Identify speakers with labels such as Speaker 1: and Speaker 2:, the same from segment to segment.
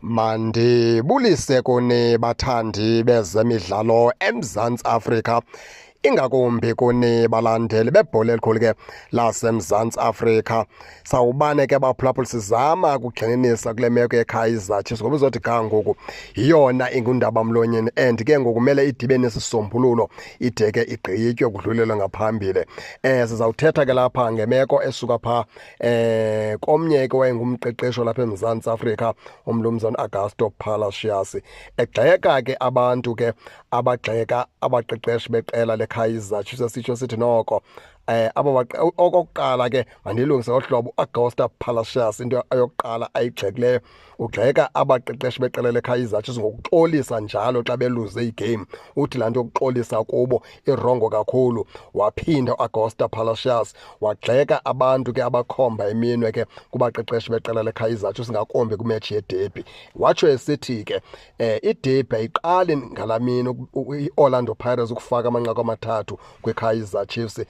Speaker 1: Mandibulise kuni bathandi bezemidlalo eMzantsi Afrika, ingakumbi kuni balandeli bebhola elikhulu ke laseMzantsi Afrika. Sawubane ke baphulaphuli, sizama ukugxininisa kule meko yeKaizer Chiefs ngoba uzothi ga ngoku yiyona ingundaba mlonyeni and ke ngoku kumele idibe nesisombululo ide ke igqitywe kudlulelwe ngaphambili. Sizawuthetha ke lapha ngemeko esuka pha komnye ke wayengumqeqeshi lapha eMzantsi Afrika, umlumzana Augusto Palacios, egxeka ke abantu ke abagxeka abaqeqeshi beqela leKaizer Chiefs, esitsho sithi noko okokuqala ke mandilungise ngohlobo Augusto Palacios. Into yokuqala ayigxekileyo, ugxeka abaqeqeshi beqela leKaizer Chiefs ngokuxolisa njalo xa beluze igame. Uthi laa nto yokuxolisa kubo irongo kakhulu. Waphinda uAugusto Palacios wagxeka abantu ke abakhomba iminwe ke kubaqeqeshi beqela leKaizer Chiefs, ngakumbi kwimetshi yederby. Watsho esithi ke iderby ayiqali ngalaa mini iOrlando Pirates ukufaka amanqaku amathathu kwiKaizer Chiefs.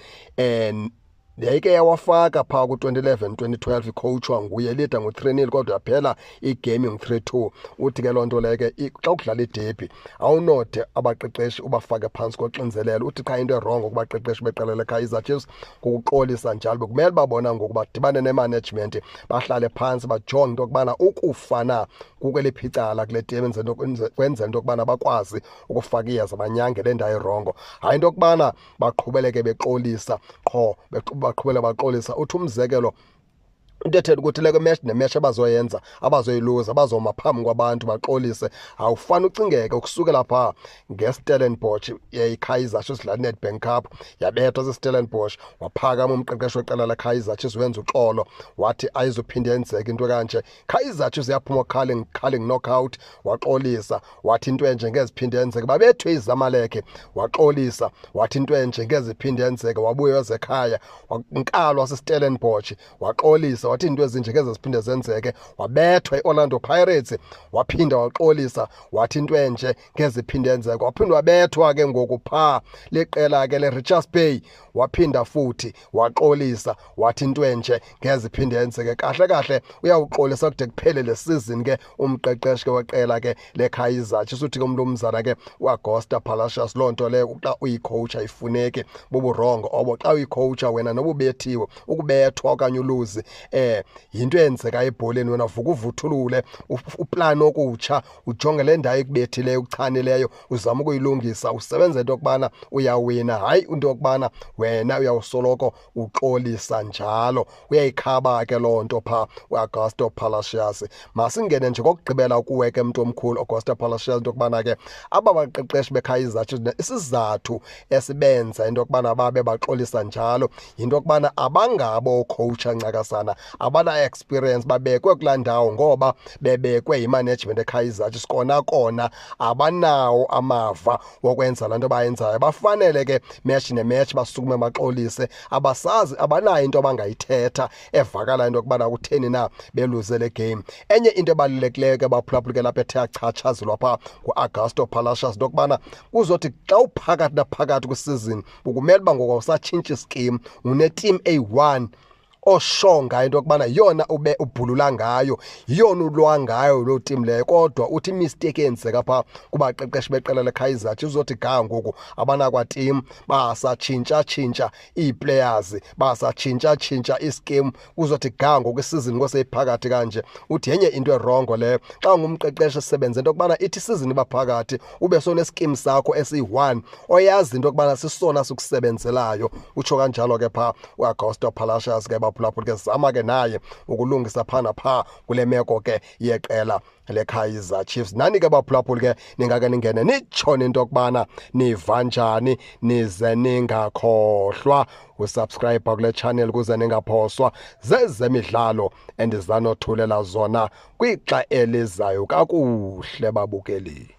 Speaker 1: Yayike yawafaka phaa ku-2011-2012 ikhowutshwa nguye, lida ngo-3-0 kodwa yaphela igame ngo-3-2. Uthi ke loo nto leyo ke xa ukudlala iderby awunode abaqeqeshi ubafake phantsi koxinzelelo. Uthi cha into erongo kubaqeqeshi beqela leKaizer Chiefs ngokuxolisa njalo. Bekumele babona ngoku badibane nemanagement, bahlale phantsi bajonge into yokubana ukufa na kukweliphicala kule team, kwenzela into yokubana bakwazi ukufaka iyeza banyange le ndawo erongo, hayi into yokubana baqhubeleke bexolisa qho baqhubela baxolisa. Uthi umzekelo into ethetha ukuthi le match nematch abazoyenza abazoyiluza abazoma phambi kwabantu baxolise, awufani ucingeke ukusukela phaa ngeStellenbosch yeKaizer Chiefs la Nedbank Cup yabethwa zeStellenbosch, waphakama umqeqeshi weqela leKaizer Chiefs wenza uxolo, wathi ayizophinde yenzeke into kanje. Kaizer Chiefs yaphuma calling knockout, waxolisa, wathi into enje ngeziphinde yenzeke. Babethwe iZamalek, waxolisa, wathi into enje ngeziphinde yenzeke. Wabuya wazekhaya wankalwa waseStellenbosch, waxolisa, wathi into ezinje ngeze ziphinde zenzeke. Wabethwa iOrlando Pirates, waphinda waxolisa, wathi into enje ngeze iphinde yenzeke. Waphinda wabethwa ke ngoku phaa leqela ke leRichards Bay, waphinda futhi waxolisa, wathi into enje ngeze iphinde yenzeke. Kahle kahle uyawuxolisa kude kuphele le season ke umqeqeshi ke weqela ke leKaizer Chiefs. Uthi ke umlumzana ke uAugusto Palacios loo nto leyo xa uyicoach ayifuneki buburongo obo. Xa uyicoach wena nobubethiwe ukubethwa okanye uluzi yinto eyenzeka ebholeni, wena vuka uvuthulule uplan okutsha, ujonge le ndawo ekubethileyo ukuchanileyo, uzama ukuyilungisa, usebenza into yokubana uyawina, hayi into yokubana wena uyawusoloko uxolisa njalo. Uyayikhaba ke loo nto phaa uAugusto Palacios. Masingene nje kokugqibela kuwe ke mntu omkhulu Augusto Palacios, into yokubana ke aba baqeqeshi beKaizer Chiefs isizathu esibenza into yokubana babe baxolisa njalo yinto yokubana abangabo coacha ncakasana, abana experience, babekwe kulaa ndawo ngoba bebekwe yimanagement eKaizer Chiefs. Kona abanawo amava wokwenza laa nto bayenzayo. Bafanele ke match nematch basukume baxolise, abasazi, abanayo into abangayithetha evakala into yokubana kutheni na beluze le game. Enye into ebalulekileyo ke baphulaphuli ke lapha ethe achatshazelwa phaa nguAugusto Palacios into yokubana kuzothi xa uphakathi naphakathi kwisizini ukumele uba ngoku awusatshintsha ischeme, uneteam eyi-1 oshonga into yokubana yona ube ubhulula ngayo, yona ulwa ngayo loo team leyo. Kodwa uthi imistake eyenzeka phaa kubaqeqeshi beqela leKaizer Chiefs uzothi ga ngoku abanakwateam basatshintsha ii-players, basatshintsha ischeme. Uzothi ga ngoku isizini koseyiphakathi kanje. Uthi yenye into erongo leyo xa ungumqeqeshi sebenza into yokubana ithi isizini baphakathi ube soneskime sakho esiyi-1 oyazi into yokubana sisona sikusebenzelayo. Utsho kanjalo ke phaa uAugusto Palacios ke baphulaphuli ke zama ke naye ukulungisa phaa naphaa kule meko ke yeqela leKaizer Chiefs. Nani ke baphulaphuli ke ningake ningene nitshone into yokubana niva njani, nize ningakhohlwa usubscribe kule channel ukuze ningaphoswa zezemidlalo endizanothulela zona kwixa elizayo kakuhle babukeli.